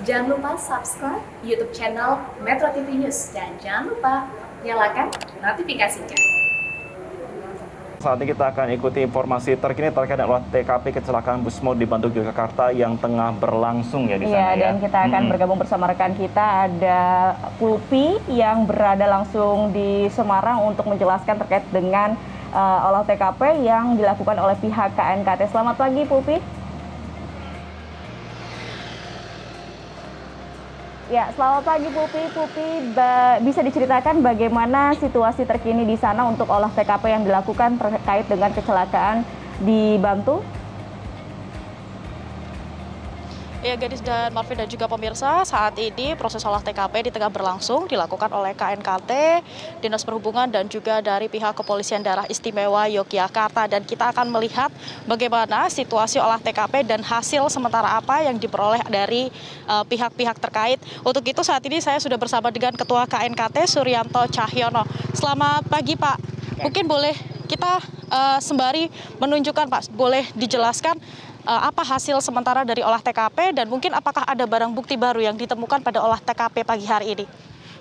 Jangan lupa subscribe YouTube channel Metro TV News dan jangan lupa nyalakan notifikasinya. Saat ini kita akan ikuti informasi terkini terkait dengan TKP kecelakaan bus maut di Bandung, Yogyakarta yang tengah berlangsung ya di sana. Dan kita akan bergabung bersama rekan kita, ada Pulpi yang berada langsung di Semarang untuk menjelaskan terkait dengan olah TKP yang dilakukan oleh pihak KNKT. Selamat pagi, Pulpi. Ya, selamat pagi Pulpi. Bisa diceritakan bagaimana situasi terkini di sana untuk olah TKP yang dilakukan terkait dengan kecelakaan di Bantul? Ya, Gadis dan Marvin dan juga pemirsa, saat ini proses olah TKP di tengah berlangsung dilakukan oleh KNKT, Dinas Perhubungan dan juga dari pihak Kepolisian Daerah Istimewa Yogyakarta, dan kita akan melihat bagaimana situasi olah TKP dan hasil sementara apa yang diperoleh dari pihak-pihak terkait. Untuk itu saat ini saya sudah bersama dengan Ketua KNKT Suryanto Cahyono. Selamat pagi Pak. Mungkin boleh kita sembari menunjukkan Pak, boleh dijelaskan apa hasil sementara dari olah TKP dan mungkin apakah ada barang bukti baru yang ditemukan pada olah TKP pagi hari ini?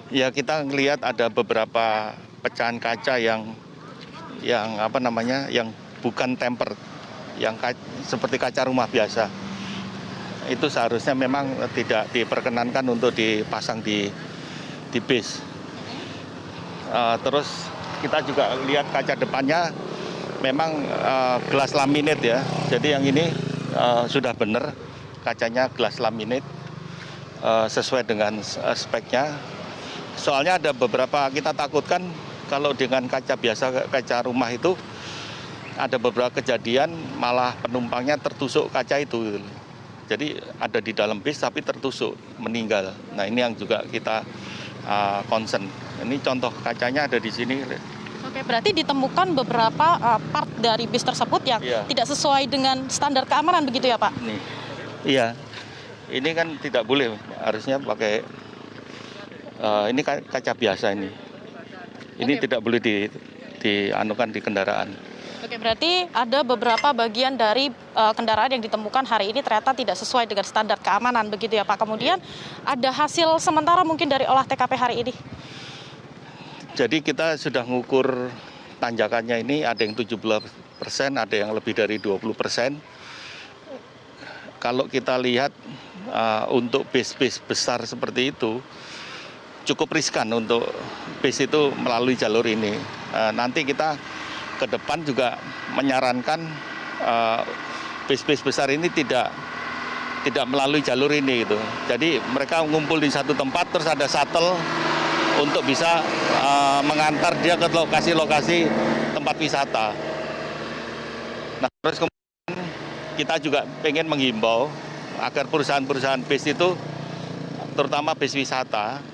Ya, kita melihat ada beberapa pecahan kaca yang bukan tempered, yang seperti kaca rumah biasa. Itu seharusnya memang tidak diperkenankan untuk dipasang di bis. Terus kita juga lihat kaca depannya memang gelas laminate ya. Jadi yang ini sudah benar kacanya gelas laminate sesuai dengan speknya. Soalnya ada beberapa kita takutkan kalau dengan kaca biasa, kaca rumah itu ada beberapa kejadian malah penumpangnya tertusuk kaca itu. Jadi ada di dalam bis tapi tertusuk, meninggal. Nah ini yang juga kita concern. Ini contoh kacanya ada di sini. Oke, berarti ditemukan beberapa part dari bis tersebut yang tidak sesuai dengan standar keamanan begitu ya Pak? Iya, ini kan tidak boleh, harusnya pakai, ini kaca biasa ini. Ini tidak boleh dianukan di kendaraan. Oke, berarti ada beberapa bagian dari kendaraan yang ditemukan hari ini ternyata tidak sesuai dengan standar keamanan begitu ya Pak? Kemudian ada hasil sementara mungkin dari olah TKP hari ini? Jadi kita sudah mengukur tanjakannya ini, ada yang 17%, ada yang lebih dari 20%. Kalau kita lihat untuk bis-bis besar seperti itu, cukup riskan untuk bis itu melalui jalur ini. Nanti kita ke depan juga menyarankan bis-bis besar ini tidak melalui jalur ini gitu. Jadi mereka ngumpul di satu tempat, terus ada shuttle untuk bisa mengantar dia ke lokasi-lokasi tempat wisata. Nah, terus kemudian kita juga pengen menghimbau agar perusahaan-perusahaan bis itu, terutama bis wisata,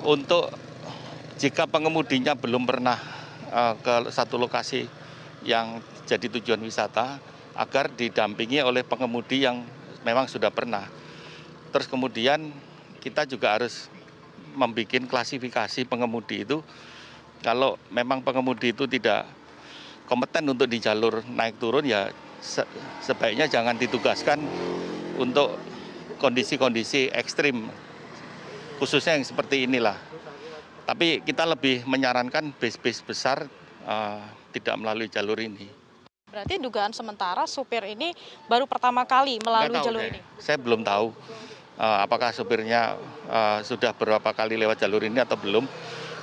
untuk jika pengemudinya belum pernah ke satu lokasi yang jadi tujuan wisata, agar didampingi oleh pengemudi yang memang sudah pernah. Terus kemudian kita juga harus membuat klasifikasi pengemudi itu. Kalau memang pengemudi itu tidak kompeten untuk di jalur naik turun, ya sebaiknya jangan ditugaskan untuk kondisi-kondisi ekstrim, khususnya yang seperti inilah. Tapi kita lebih menyarankan bis-bis besar tidak melalui jalur ini. Berarti dugaan sementara supir ini baru pertama kali melalui jalur ini? Saya belum tahu apakah supirnya sudah berapa kali lewat jalur ini atau belum.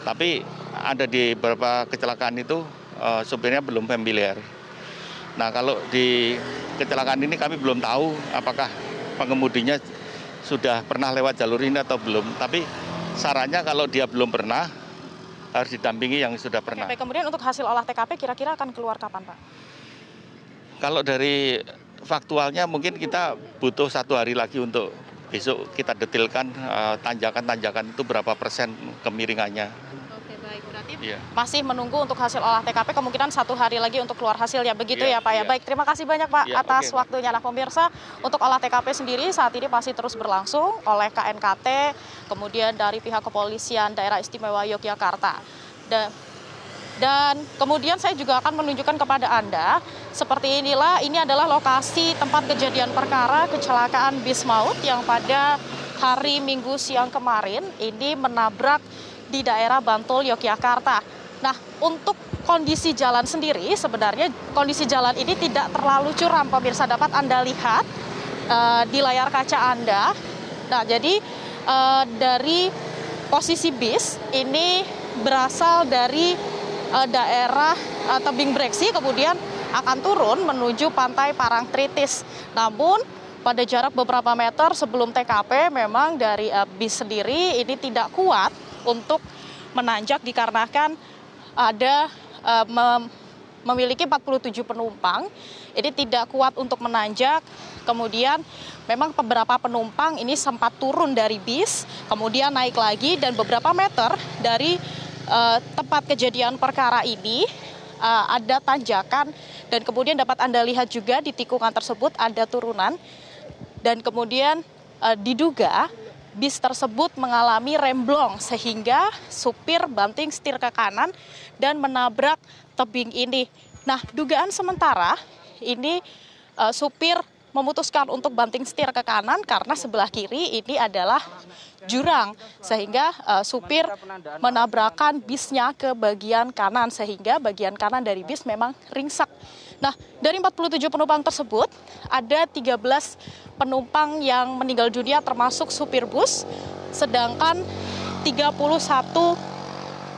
Tapi ada di beberapa kecelakaan itu supirnya belum familiar. Nah kalau di kecelakaan ini kami belum tahu apakah pengemudinya sudah pernah lewat jalur ini atau belum. Tapi sarannya kalau dia belum pernah, harus didampingi yang sudah pernah. Oke, kemudian untuk hasil olah TKP kira-kira akan keluar kapan Pak? Kalau dari faktualnya mungkin kita butuh 1 hari lagi untuk besok kita detailkan tanjakan-tanjakan itu berapa persen kemiringannya. Oke, baik. Berarti masih menunggu untuk hasil olah TKP, kemungkinan 1 hari lagi untuk keluar hasilnya. Begitu ya Pak ya? Baik, terima kasih banyak Pak atas waktunya. Nah pemirsa, untuk olah TKP sendiri saat ini masih terus berlangsung oleh KNKT, kemudian dari pihak Kepolisian Daerah Istimewa Yogyakarta. Dan kemudian saya juga akan menunjukkan kepada Anda, seperti inilah, ini adalah lokasi tempat kejadian perkara kecelakaan bis maut yang pada hari Minggu siang kemarin ini menabrak di daerah Bantul, Yogyakarta. Nah, untuk kondisi jalan sendiri, sebenarnya kondisi jalan ini tidak terlalu curam, pemirsa, dapat Anda lihat di layar kaca Anda. Nah, jadi dari posisi bis ini berasal dari daerah Tebing Breksi, kemudian akan turun menuju pantai Parangtritis. Namun pada jarak beberapa meter sebelum TKP memang dari bis sendiri ini tidak kuat untuk menanjak dikarenakan ada memiliki 47 penumpang. Ini tidak kuat untuk menanjak. Kemudian memang beberapa penumpang ini sempat turun dari bis, kemudian naik lagi, dan beberapa meter dari tempat kejadian perkara ini ada tanjakan, dan kemudian dapat Anda lihat juga di tikungan tersebut ada turunan, dan kemudian diduga bis tersebut mengalami remblong sehingga supir banting setir ke kanan dan menabrak tebing ini. Nah, dugaan sementara ini supir memutuskan untuk banting setir ke kanan karena sebelah kiri ini adalah jurang, sehingga supir menabrakkan bisnya ke bagian kanan, sehingga bagian kanan dari bis memang ringsek. Nah, dari 47 penumpang tersebut ada 13 penumpang yang meninggal dunia termasuk supir bus, sedangkan 31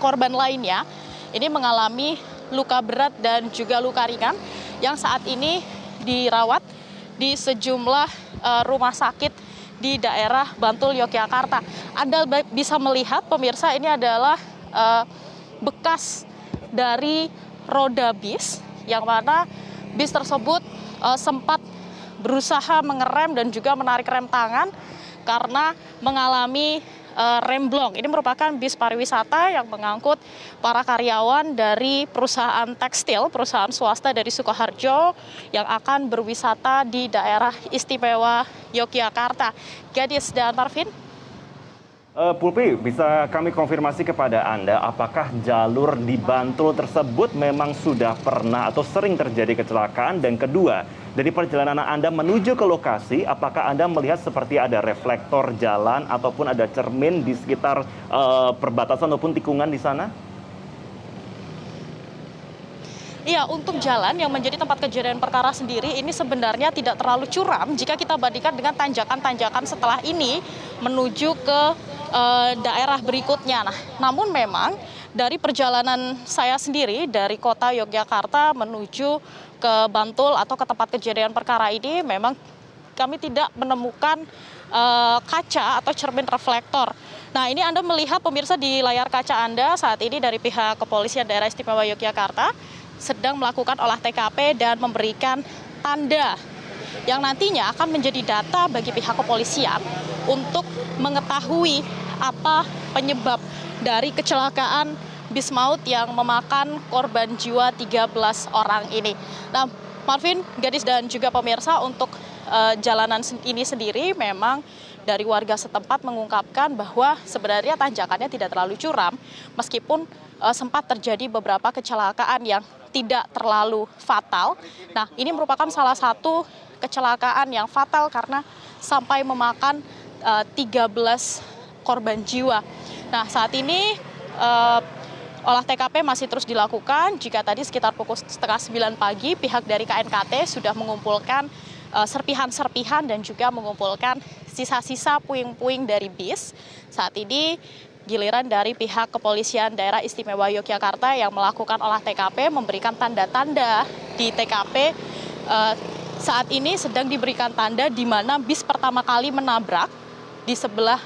korban lainnya ini mengalami luka berat dan juga luka ringan yang saat ini dirawat di sejumlah rumah sakit di daerah Bantul, Yogyakarta. Anda bisa melihat, pemirsa, ini adalah bekas dari roda bis, yang mana bis tersebut sempat berusaha mengerem dan juga menarik rem tangan karena mengalami remblong. Ini merupakan bis pariwisata yang mengangkut para karyawan dari perusahaan tekstil, perusahaan swasta dari Sukoharjo yang akan berwisata di daerah istimewa Yogyakarta. Gadis dan Marvin. Pulpi, bisa kami konfirmasi kepada Anda apakah jalur di Bantul tersebut memang sudah pernah atau sering terjadi kecelakaan? Dan kedua, dari perjalanan Anda menuju ke lokasi, apakah Anda melihat seperti ada reflektor jalan ataupun ada cermin di sekitar perbatasan ataupun tikungan di sana? Iya, untuk jalan yang menjadi tempat kejadian perkara sendiri ini sebenarnya tidak terlalu curam jika kita bandingkan dengan tanjakan-tanjakan setelah ini menuju ke daerah berikutnya. Nah, namun memang dari perjalanan saya sendiri dari kota Yogyakarta menuju ke Bantul atau ke tempat kejadian perkara ini, memang kami tidak menemukan kaca atau cermin reflektor. Nah, ini Anda melihat, pemirsa, di layar kaca Anda saat ini dari pihak Kepolisian Daerah Istimewa Yogyakarta sedang melakukan olah TKP dan memberikan tanda yang nantinya akan menjadi data bagi pihak kepolisian untuk mengetahui apa penyebab dari kecelakaan bis maut yang memakan korban jiwa 13 orang ini. Nah, Marvin, Gadis, dan juga pemirsa, untuk jalanan ini sendiri memang dari warga setempat mengungkapkan bahwa sebenarnya tanjakannya tidak terlalu curam, meskipun sempat terjadi beberapa kecelakaan yang tidak terlalu fatal. Nah, ini merupakan salah satu kecelakaan yang fatal karena sampai memakan 13 korban jiwa. Nah, saat ini olah TKP masih terus dilakukan. Jika tadi sekitar pukul setengah 9 pagi, pihak dari KNKT sudah mengumpulkan serpihan-serpihan dan juga mengumpulkan sisa-sisa puing-puing dari bis. Saat ini giliran dari pihak Kepolisian Daerah Istimewa Yogyakarta yang melakukan olah TKP, memberikan tanda-tanda di TKP. Saat ini sedang diberikan tanda di mana bis pertama kali menabrak di sebelah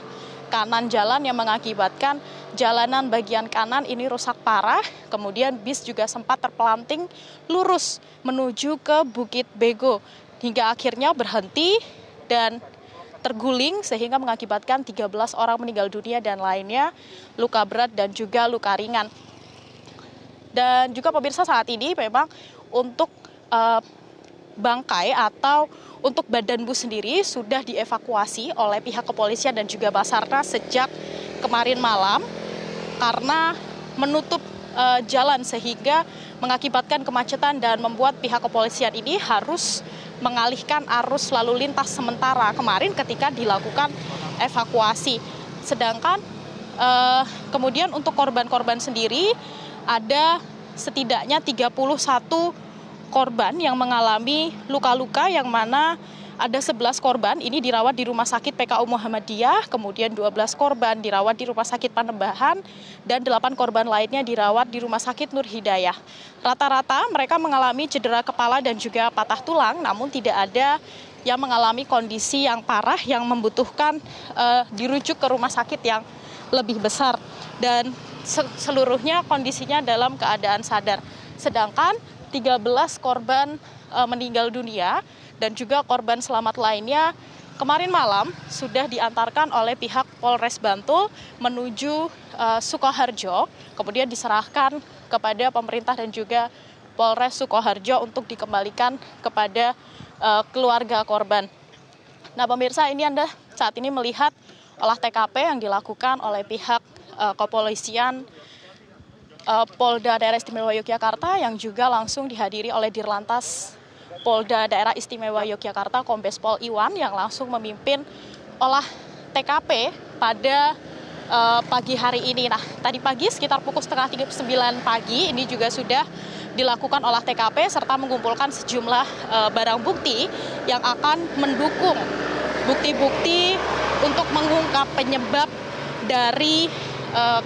kanan jalan yang mengakibatkan jalanan bagian kanan ini rusak parah. Kemudian bis juga sempat terpelanting lurus menuju ke Bukit Bego hingga akhirnya berhenti dan terguling sehingga mengakibatkan 13 orang meninggal dunia dan lainnya luka berat dan juga luka ringan. Dan juga pemirsa, saat ini memang untuk bangkai atau untuk badan bus sendiri sudah dievakuasi oleh pihak kepolisian dan juga Basarnas sejak kemarin malam karena menutup jalan sehingga mengakibatkan kemacetan dan membuat pihak kepolisian ini harus mengalihkan arus lalu lintas sementara kemarin ketika dilakukan evakuasi. Sedangkan kemudian untuk korban-korban sendiri ada setidaknya 31 korban yang mengalami luka-luka, yang mana ada 11 korban ini dirawat di Rumah Sakit PKU Muhammadiyah, kemudian 12 korban dirawat di Rumah Sakit Panembahan, dan 8 korban lainnya dirawat di Rumah Sakit Nur Hidayah. Rata-rata mereka mengalami cedera kepala dan juga patah tulang, namun tidak ada yang mengalami kondisi yang parah yang membutuhkan dirujuk ke rumah sakit yang lebih besar. Dan seluruhnya kondisinya dalam keadaan sadar. Sedangkan 13 korban meninggal dunia dan juga korban selamat lainnya kemarin malam sudah diantarkan oleh pihak Polres Bantul menuju Sukoharjo, kemudian diserahkan kepada pemerintah dan juga Polres Sukoharjo untuk dikembalikan kepada keluarga korban. Nah pemirsa, ini Anda saat ini melihat olah TKP yang dilakukan oleh pihak kepolisian Polda Daerah Istimewa Yogyakarta yang juga langsung dihadiri oleh Dirlantas Polda Daerah Istimewa Yogyakarta Kombes Pol Iwan yang langsung memimpin olah TKP pada pagi hari ini. Nah, tadi pagi sekitar pukul 8:30 pagi ini juga sudah dilakukan olah TKP serta mengumpulkan sejumlah barang bukti yang akan mendukung bukti-bukti untuk mengungkap penyebab dari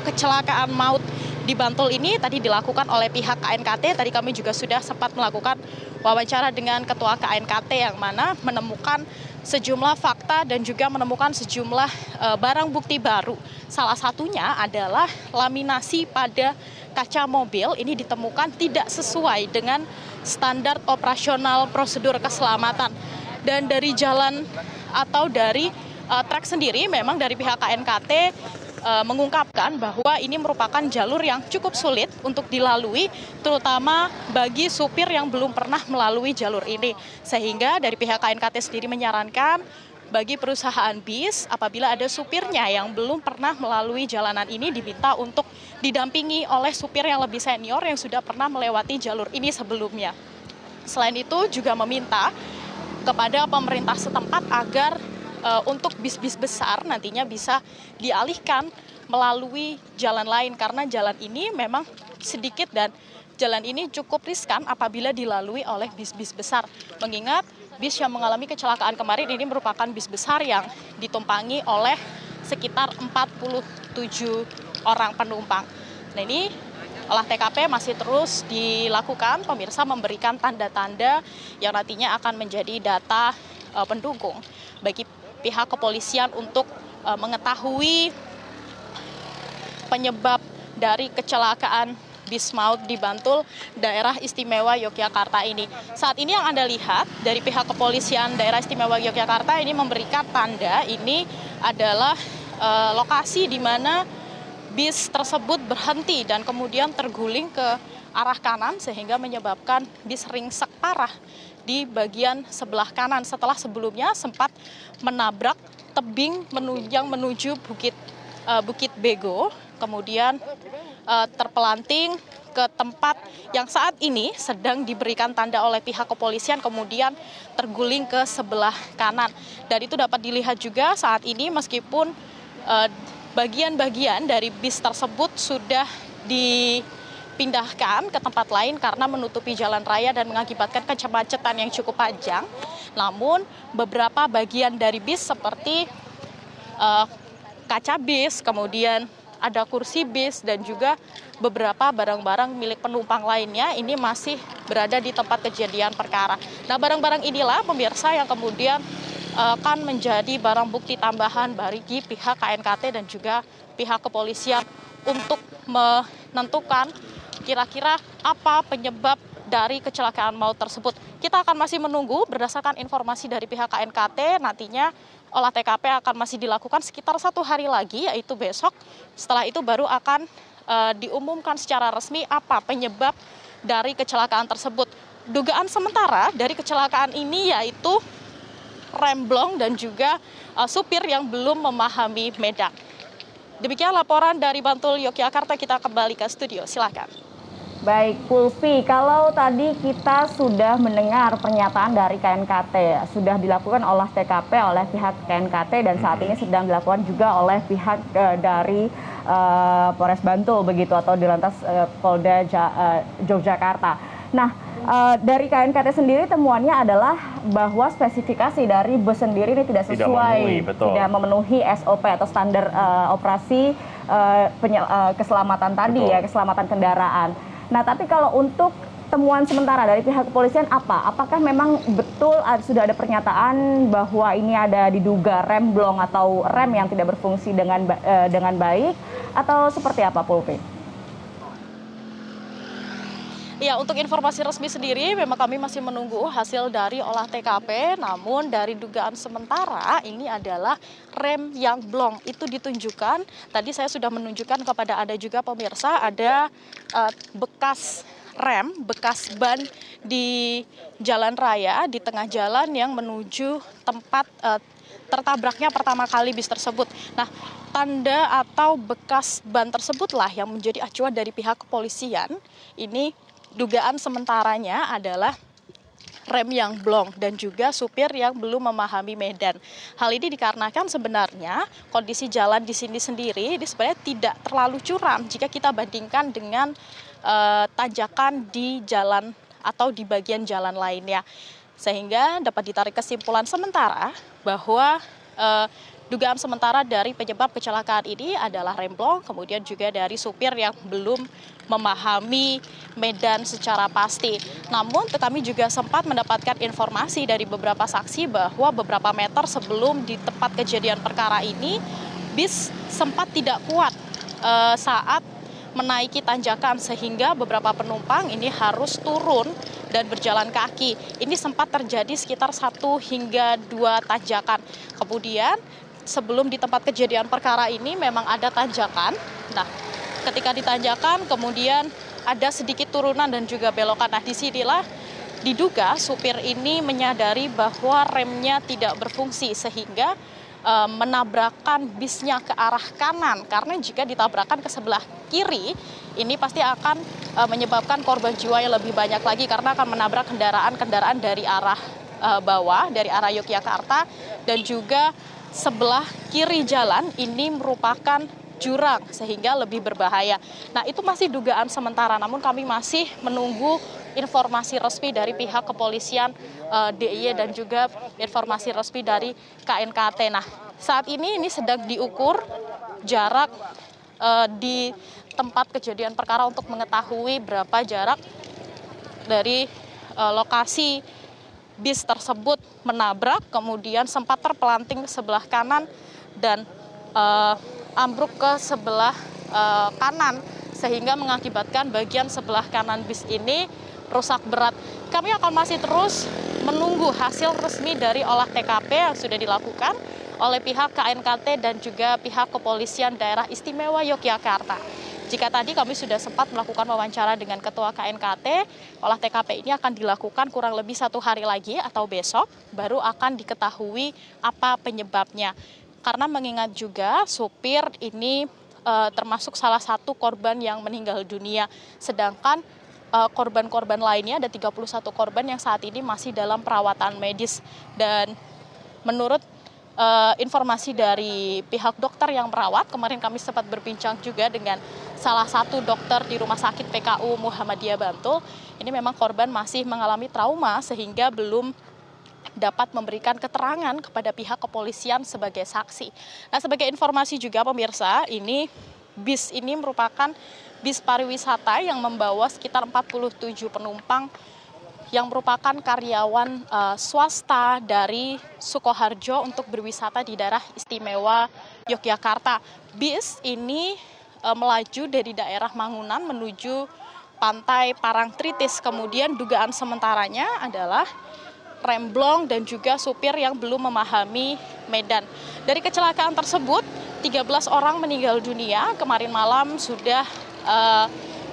kecelakaan maut di Bantul ini. Tadi dilakukan oleh pihak KNKT. Tadi kami juga sudah sempat melakukan wawancara dengan Ketua KNKT yang mana menemukan sejumlah fakta dan juga menemukan sejumlah barang bukti baru. Salah satunya adalah laminasi pada kaca mobil ini ditemukan tidak sesuai dengan standar operasional prosedur keselamatan. Dan dari jalan atau dari trek sendiri memang dari pihak KNKT mengungkapkan bahwa ini merupakan jalur yang cukup sulit untuk dilalui, terutama bagi supir yang belum pernah melalui jalur ini. Sehingga dari pihak KNKT sendiri menyarankan bagi perusahaan bis apabila ada supirnya yang belum pernah melalui jalanan ini diminta untuk didampingi oleh supir yang lebih senior yang sudah pernah melewati jalur ini sebelumnya. Selain itu juga meminta kepada pemerintah setempat agar untuk bis-bis besar nantinya bisa dialihkan melalui jalan lain karena jalan ini memang sedikit dan jalan ini cukup riskan apabila dilalui oleh bis-bis besar. Mengingat bis yang mengalami kecelakaan kemarin ini merupakan bis besar yang ditumpangi oleh sekitar 47 orang penumpang. Nah ini olah TKP masih terus dilakukan, pemirsa, memberikan tanda-tanda yang nantinya akan menjadi data pendukung bagi pihak kepolisian untuk mengetahui penyebab dari kecelakaan bis maut di Bantul, Daerah Istimewa Yogyakarta ini. Saat ini yang Anda lihat dari pihak kepolisian Daerah Istimewa Yogyakarta ini memberikan tanda ini adalah lokasi di mana bis tersebut berhenti dan kemudian terguling ke arah kanan sehingga menyebabkan bis ringsek parah di bagian sebelah kanan setelah sebelumnya sempat menabrak tebing yang menuju Bukit Bego, kemudian terpelanting ke tempat yang saat ini sedang diberikan tanda oleh pihak kepolisian, kemudian terguling ke sebelah kanan. Dan itu dapat dilihat juga saat ini meskipun bagian-bagian dari bis tersebut sudah dipindahkan ke tempat lain karena menutupi jalan raya dan mengakibatkan kemacetan yang cukup panjang. Namun beberapa bagian dari bis seperti kaca bis, kemudian ada kursi bis dan juga beberapa barang-barang milik penumpang lainnya ini masih berada di tempat kejadian perkara. Nah, barang-barang inilah pemirsa yang kemudian akan menjadi barang bukti tambahan bagi pihak KNKT dan juga pihak kepolisian untuk menentukan kira-kira apa penyebab dari kecelakaan maut tersebut. Kita akan masih menunggu berdasarkan informasi dari pihak KNKT, nantinya olah TKP akan masih dilakukan sekitar 1 hari lagi, yaitu besok. Setelah itu baru akan diumumkan secara resmi apa penyebab dari kecelakaan tersebut. Dugaan sementara dari kecelakaan ini yaitu remblong dan juga supir yang belum memahami medan. Demikian laporan dari Bantul, Yogyakarta. Kita kembali ke studio, silakan. Baik, Pulpi, kalau tadi kita sudah mendengar pernyataan dari KNKT, sudah dilakukan olah TKP oleh pihak KNKT dan saat ini sedang dilakukan juga oleh pihak dari Polres Bantul begitu atau Dirlantas Polda Yogyakarta. Nah, dari KNKT sendiri temuannya adalah bahwa spesifikasi dari bus sendiri ini tidak sesuai, tidak memenuhi SOP atau standar operasi keselamatan tadi, ya, keselamatan kendaraan. Nah, tapi kalau untuk temuan sementara dari pihak kepolisian apa? Apakah memang betul sudah ada pernyataan bahwa ini ada diduga rem blong atau rem yang tidak berfungsi dengan baik atau seperti apa, Pulpi? Ya, untuk informasi resmi sendiri memang kami masih menunggu hasil dari olah TKP, namun dari dugaan sementara ini adalah rem yang blong. Itu ditunjukkan, tadi saya sudah menunjukkan kepada Anda juga pemirsa, ada bekas rem, bekas ban di jalan raya, di tengah jalan yang menuju tempat tertabraknya pertama kali bis tersebut. Nah, tanda atau bekas ban tersebutlah yang menjadi acuan dari pihak kepolisian. Ini dugaan sementaranya adalah rem yang blong dan juga supir yang belum memahami medan. Hal ini dikarenakan sebenarnya kondisi jalan di sini sendiri sebenarnya tidak terlalu curam jika kita bandingkan dengan tanjakan di jalan atau di bagian jalan lainnya. Sehingga dapat ditarik kesimpulan sementara bahwa dugaan sementara dari penyebab kecelakaan ini adalah rem blong, kemudian juga dari supir yang belum memahami medan secara pasti. Namun kami juga sempat mendapatkan informasi dari beberapa saksi bahwa beberapa meter sebelum di tempat kejadian perkara ini, bis sempat tidak kuat saat menaiki tanjakan sehingga beberapa penumpang ini harus turun dan berjalan kaki. Ini sempat terjadi sekitar 1 hingga 2 tanjakan. Kemudian sebelum di tempat kejadian perkara ini memang ada tanjakan. Nah, ketika ditanjakan kemudian ada sedikit turunan dan juga belokan. Nah, disinilah diduga supir ini menyadari bahwa remnya tidak berfungsi sehingga menabrakkan bisnya ke arah kanan. Karena jika ditabrakkan ke sebelah kiri, ini pasti akan menyebabkan korban jiwa yang lebih banyak lagi karena akan menabrak kendaraan-kendaraan dari arah bawah, dari arah Yogyakarta, dan juga sebelah kiri jalan ini merupakan jurang sehingga lebih berbahaya. Nah, itu masih dugaan sementara, namun kami masih menunggu informasi resmi dari pihak kepolisian DIY dan juga informasi resmi dari KNKT. Nah, saat ini sedang diukur jarak di tempat kejadian perkara untuk mengetahui berapa jarak dari lokasi bis tersebut menabrak, kemudian sempat terpelanting ke sebelah kanan dan ambruk ke sebelah kanan sehingga mengakibatkan bagian sebelah kanan bis ini rusak berat. Kami akan masih terus menunggu hasil resmi dari olah TKP yang sudah dilakukan oleh pihak KNKT dan juga pihak kepolisian daerah istimewa Yogyakarta. Jika tadi kami sudah sempat melakukan wawancara dengan Ketua KNKT, olah TKP ini akan dilakukan kurang lebih 1 hari lagi atau besok, baru akan diketahui apa penyebabnya. Karena mengingat juga supir ini termasuk salah satu korban yang meninggal dunia, sedangkan korban-korban lainnya ada 31 korban yang saat ini masih dalam perawatan medis. Dan menurut informasi dari pihak dokter yang merawat, kemarin kami sempat berbincang juga dengan salah satu dokter di Rumah Sakit PKU Muhammadiyah Bantul, ini memang korban masih mengalami trauma sehingga belum dapat memberikan keterangan kepada pihak kepolisian sebagai saksi. Nah, sebagai informasi juga pemirsa, bis ini merupakan bis pariwisata yang membawa sekitar 47 penumpang yang merupakan karyawan swasta dari Sukoharjo untuk berwisata di daerah istimewa Yogyakarta. Bis ini melaju dari daerah Mangunan menuju pantai Parangtritis. Kemudian dugaan sementaranya adalah rem blong dan juga supir yang belum memahami medan. Dari kecelakaan tersebut, 13 orang meninggal dunia. Kemarin malam sudah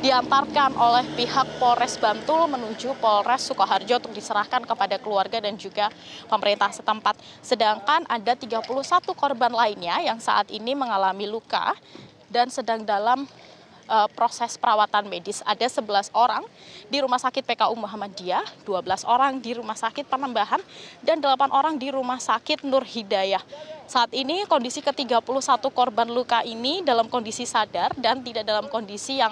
diantarkan oleh pihak Polres Bantul menuju Polres Sukoharjo untuk diserahkan kepada keluarga dan juga pemerintah setempat. Sedangkan ada 31 korban lainnya yang saat ini mengalami luka dan sedang dalam proses perawatan medis. Ada 11 orang di Rumah Sakit PKU Muhammadiyah, 12 orang di Rumah Sakit Panembahan, dan 8 orang di Rumah Sakit Nur Hidayah. Saat ini kondisi ke-31 korban luka ini dalam kondisi sadar dan tidak dalam kondisi yang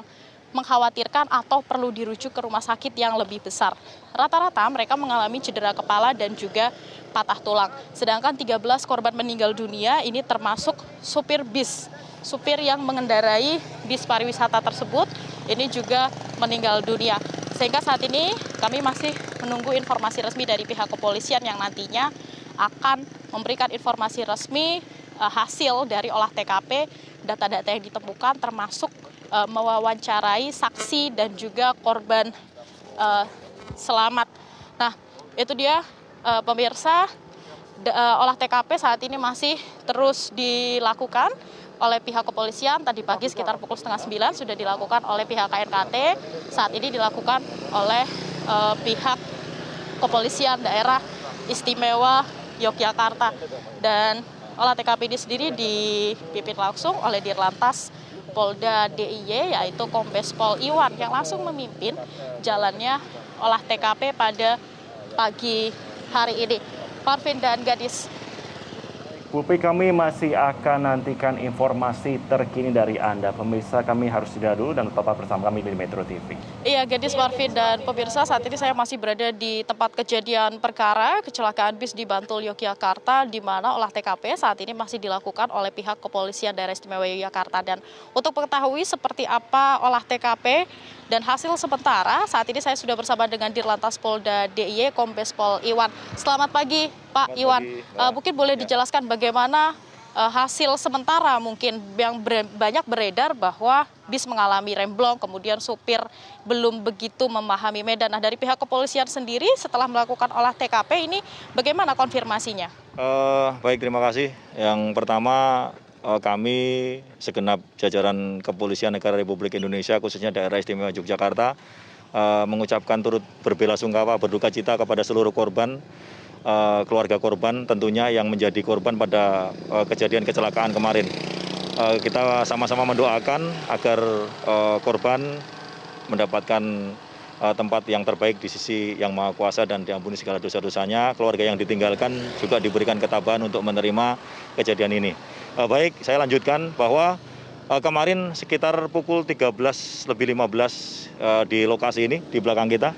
mengkhawatirkan atau perlu dirujuk ke rumah sakit yang lebih besar. Rata-rata mereka mengalami cedera kepala dan juga patah tulang. Sedangkan 13 korban meninggal dunia ini termasuk supir bis. Supir yang mengendarai bis pariwisata tersebut ini juga meninggal dunia. Sehingga saat ini kami masih menunggu informasi resmi dari pihak kepolisian yang nantinya akan memberikan informasi resmi hasil dari olah TKP, data-data yang ditemukan termasuk mewawancarai saksi dan juga korban selamat. Nah, itu dia pemirsa, olah TKP saat ini masih terus dilakukan oleh pihak kepolisian. Tadi pagi sekitar pukul 8:30 sudah dilakukan oleh pihak KNKT. Saat ini dilakukan oleh pihak kepolisian daerah istimewa Yogyakarta. Dan olah TKP ini sendiri dipimpin langsung oleh Dirlantas Polda DIY, yaitu Kombes Pol Iwan, yang langsung memimpin jalannya olah TKP pada pagi hari ini. Marvin dan Gadis. Pulpi, kami masih akan nantikan informasi terkini dari Anda. Pemirsa, kami harus jeda dulu dan tetap bersama kami di Metro TV. Iya, Gadis, Marvin, dan pemirsa, saat ini saya masih berada di tempat kejadian perkara kecelakaan bis di Bantul, Yogyakarta, di mana olah TKP saat ini masih dilakukan oleh pihak kepolisian daerah istimewa Yogyakarta. Dan untuk mengetahui seperti apa olah TKP dan hasil sementara, saat ini saya sudah bersama dengan Dirlantas Polda DIY, Kombes Pol Iwan. Selamat pagi, Pak Iwan. Mungkin boleh dijelaskan bagaimana hasil sementara mungkin yang banyak beredar bahwa bis mengalami remblong, kemudian supir belum begitu memahami medan. Nah, dari pihak kepolisian sendiri setelah melakukan olah TKP ini bagaimana konfirmasinya? Baik, terima kasih. Yang pertama, kami segenap jajaran Kepolisian Negara Republik Indonesia, khususnya daerah istimewa Yogyakarta, mengucapkan turut berbela-sungkawa, berduka cita kepada seluruh korban, keluarga korban tentunya yang menjadi korban pada kejadian kecelakaan kemarin. Kita sama-sama mendoakan agar korban mendapatkan tempat yang terbaik di sisi Yang Maha Kuasa dan diampuni segala dosa-dosanya. Keluarga yang ditinggalkan juga diberikan ketabahan untuk menerima kejadian ini. Baik, saya lanjutkan bahwa kemarin sekitar pukul 13:15 di lokasi ini, di belakang kita,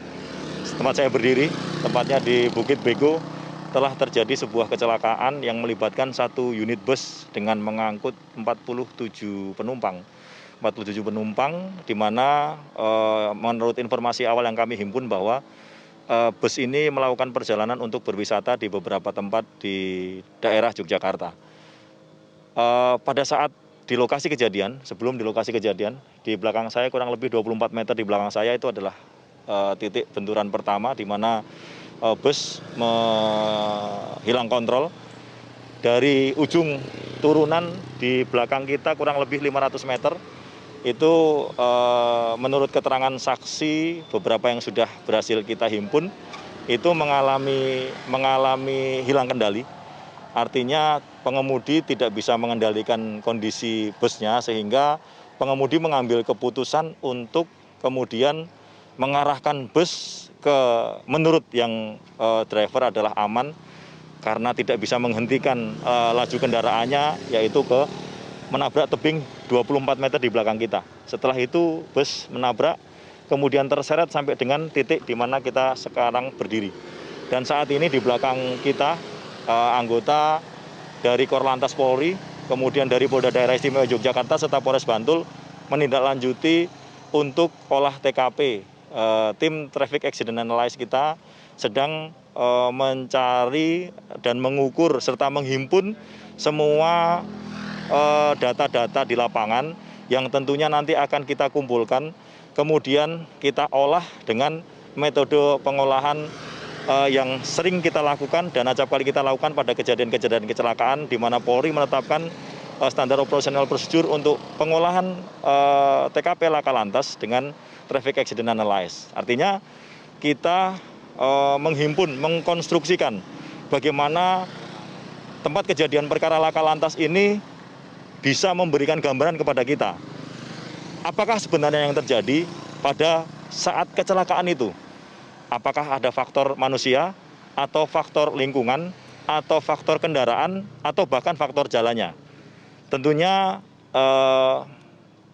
tempat saya berdiri, tempatnya di Bukit Bego, telah terjadi sebuah kecelakaan yang melibatkan satu unit bus dengan mengangkut 47 penumpang. 47 penumpang, di mana menurut informasi awal yang kami himpun bahwa bus ini melakukan perjalanan untuk berwisata di beberapa tempat di daerah Yogyakarta. Pada saat di lokasi kejadian, sebelum di lokasi kejadian, di belakang saya kurang lebih 24 meter di belakang saya itu adalah titik benturan pertama di mana bus hilang kontrol. Dari ujung turunan di belakang kita kurang lebih 500 meter, itu menurut keterangan saksi beberapa yang sudah berhasil kita himpun, itu mengalami hilang kendali. Artinya pengemudi tidak bisa mengendalikan kondisi busnya, sehingga pengemudi mengambil keputusan untuk kemudian mengarahkan bus menurut yang driver adalah aman karena tidak bisa menghentikan laju kendaraannya, yaitu menabrak tebing 24 meter di belakang kita. Setelah itu bus menabrak, kemudian terseret sampai dengan titik di mana kita sekarang berdiri. Dan saat ini di belakang kita anggota dari Korlantas Polri, kemudian dari Polda Daerah Istimewa Yogyakarta serta Polres Bantul menindaklanjuti untuk olah TKP. Tim Traffic Accident Analysis kita sedang mencari dan mengukur serta menghimpun semua data-data di lapangan yang tentunya nanti akan kita kumpulkan, kemudian kita olah dengan metode pengolahan yang sering kita lakukan dan acap kali kita lakukan pada kejadian-kejadian kecelakaan, di mana Polri menetapkan standar operasional prosedur untuk pengolahan TKP laka lantas dengan traffic accident analysis. Artinya kita menghimpun, mengkonstruksikan bagaimana tempat kejadian perkara laka lantas ini bisa memberikan gambaran kepada kita. Apakah sebenarnya yang terjadi pada saat kecelakaan itu? Apakah ada faktor manusia, atau faktor lingkungan, atau faktor kendaraan, atau bahkan faktor jalannya? Tentunya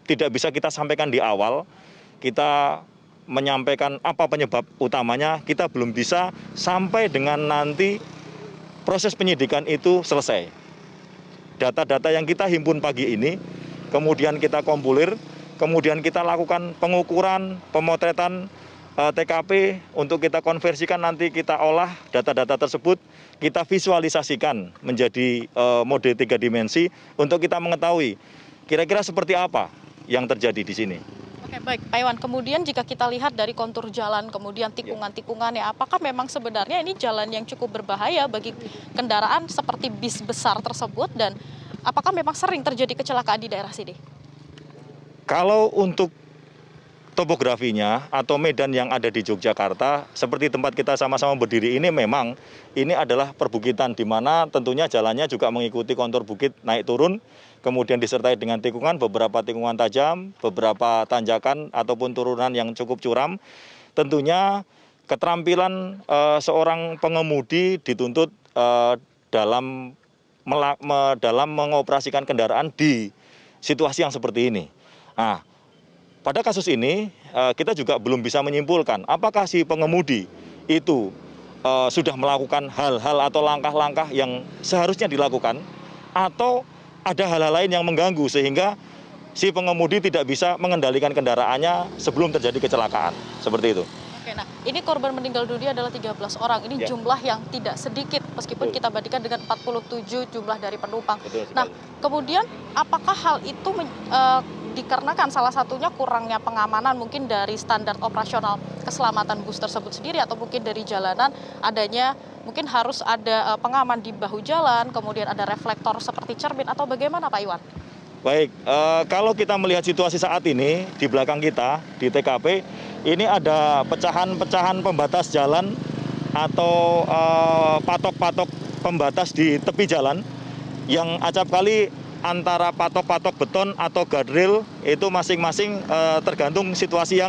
tidak bisa kita sampaikan di awal, kita menyampaikan apa penyebab utamanya, kita belum bisa sampai dengan nanti proses penyidikan itu selesai. Data-data yang kita himpun pagi ini, kemudian kita kompulir, kemudian kita lakukan pengukuran, pemotretan TKP untuk kita konversikan, nanti kita olah data-data tersebut, kita visualisasikan menjadi mode 3 dimensi untuk kita mengetahui kira-kira seperti apa yang terjadi di sini. Oke, baik, Pak Iwan. Kemudian jika kita lihat dari kontur jalan, kemudian tikungan-tikungannya, apakah memang sebenarnya ini jalan yang cukup berbahaya bagi kendaraan seperti bis besar tersebut, dan apakah memang sering terjadi kecelakaan di daerah sini? Kalau untuk topografinya atau medan yang ada di Yogyakarta, seperti tempat kita sama-sama berdiri ini, memang ini adalah perbukitan di mana tentunya jalannya juga mengikuti kontur bukit naik turun, kemudian disertai dengan tikungan, beberapa tikungan tajam, beberapa tanjakan ataupun turunan yang cukup curam. Tentunya keterampilan seorang pengemudi dituntut dalam mengoperasikan kendaraan di situasi yang seperti ini. Nah, pada kasus ini kita juga belum bisa menyimpulkan apakah si pengemudi itu sudah melakukan hal-hal atau langkah-langkah yang seharusnya dilakukan, atau ada hal-hal lain yang mengganggu sehingga si pengemudi tidak bisa mengendalikan kendaraannya sebelum terjadi kecelakaan. Seperti itu. Oke, nah ini korban meninggal dunia adalah 13 orang. Ini jumlah yang tidak sedikit meskipun kita bandingkan dengan 47 jumlah dari penumpang. Nah, kemudian apakah hal itu dikarenakan salah satunya kurangnya pengamanan mungkin dari standar operasional keselamatan bus tersebut sendiri, atau mungkin dari jalanan adanya mungkin harus ada pengaman di bahu jalan, kemudian ada reflektor seperti cermin, atau bagaimana Pak Iwan? Baik, kalau kita melihat situasi saat ini di belakang kita di TKP, ini ada pecahan-pecahan pembatas jalan atau patok-patok pembatas di tepi jalan yang acap kali antara patok-patok beton atau guardrail itu masing-masing tergantung situasi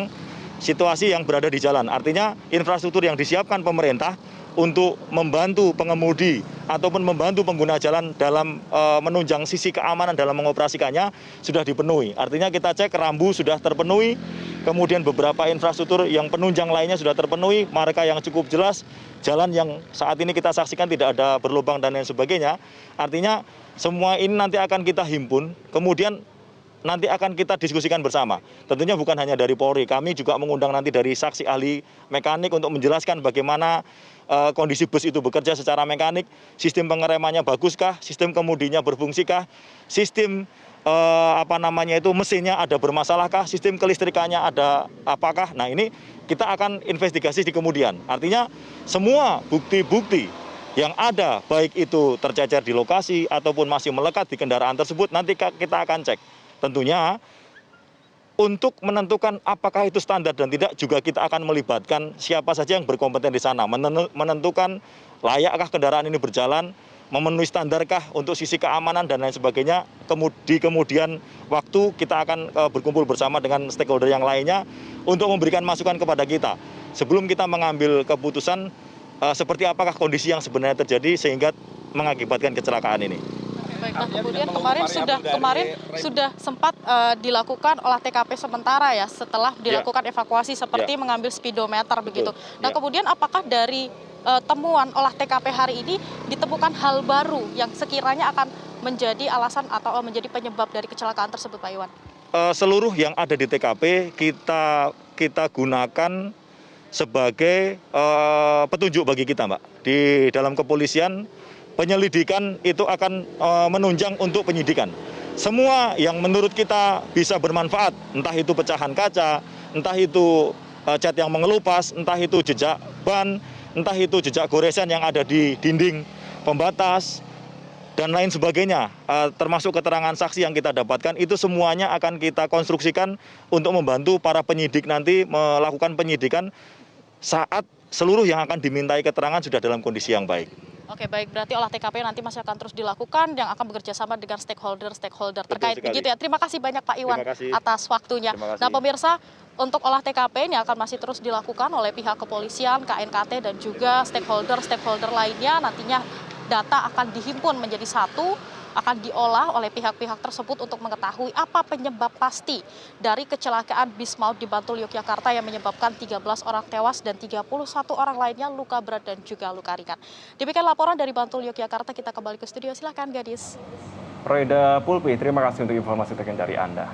yang berada di jalan. Artinya infrastruktur yang disiapkan pemerintah untuk membantu pengemudi ataupun membantu pengguna jalan dalam menunjang sisi keamanan dalam mengoperasikannya sudah dipenuhi. Artinya kita cek rambu sudah terpenuhi, kemudian beberapa infrastruktur yang penunjang lainnya sudah terpenuhi, marka yang cukup jelas, jalan yang saat ini kita saksikan tidak ada berlubang dan lain sebagainya. Artinya semua ini nanti akan kita himpun, kemudian nanti akan kita diskusikan bersama. Tentunya bukan hanya dari Polri, kami juga mengundang nanti dari saksi ahli mekanik untuk menjelaskan bagaimana kondisi bus itu bekerja secara mekanik, sistem pengeremannya baguskah, sistem kemudinya berfungsikah, sistem mesinnya ada bermasalahkah, sistem kelistrikannya ada apakah. Nah, ini kita akan investigasi di kemudian. Artinya semua bukti-bukti yang ada, baik itu tercecer di lokasi ataupun masih melekat di kendaraan tersebut, nanti kita akan cek. Tentunya untuk menentukan apakah itu standar dan tidak, juga kita akan melibatkan siapa saja yang berkompeten di sana, menentukan layakkah kendaraan ini berjalan, memenuhi standarkah untuk sisi keamanan dan lain sebagainya. Di kemudian waktu kita akan berkumpul bersama dengan stakeholder yang lainnya untuk memberikan masukan kepada kita sebelum kita mengambil keputusan seperti apakah kondisi yang sebenarnya terjadi sehingga mengakibatkan kecelakaan ini. Baik, nah kemudian kemarin sudah sempat dilakukan olah TKP sementara ya, setelah dilakukan evakuasi seperti mengambil speedometer begitu. Nah kemudian apakah dari temuan olah TKP hari ini ditemukan hal baru yang sekiranya akan menjadi alasan atau menjadi penyebab dari kecelakaan tersebut, Pak Iwan? Seluruh yang ada di TKP kita gunakan sebagai petunjuk bagi kita, Mbak. Di dalam kepolisian, penyelidikan itu akan menunjang untuk penyidikan. Semua yang menurut kita bisa bermanfaat, entah itu pecahan kaca, entah itu cat yang mengelupas, entah itu jejak ban, entah itu jejak goresan yang ada di dinding pembatas, dan lain sebagainya, termasuk keterangan saksi yang kita dapatkan, itu semuanya akan kita konstruksikan untuk membantu para penyidik nanti melakukan penyidikan saat seluruh yang akan dimintai keterangan sudah dalam kondisi yang baik. Oke, baik. Berarti olah TKP nanti masih akan terus dilakukan yang akan bekerja sama dengan stakeholder terkait begitu ya. Terima kasih banyak Pak Iwan atas waktunya. Nah, pemirsa, untuk olah TKP ini akan masih terus dilakukan oleh pihak kepolisian, KNKT dan juga stakeholder lainnya. Nantinya data akan dihimpun menjadi satu, akan diolah oleh pihak-pihak tersebut untuk mengetahui apa penyebab pasti dari kecelakaan bis maut di Bantul, Yogyakarta yang menyebabkan 13 orang tewas dan 31 orang lainnya luka berat dan juga luka ringan. Demikian laporan dari Bantul, Yogyakarta. Kita kembali ke studio. Silakan, Gadis. Roida Pulpi, terima kasih untuk informasi terkini dari Anda.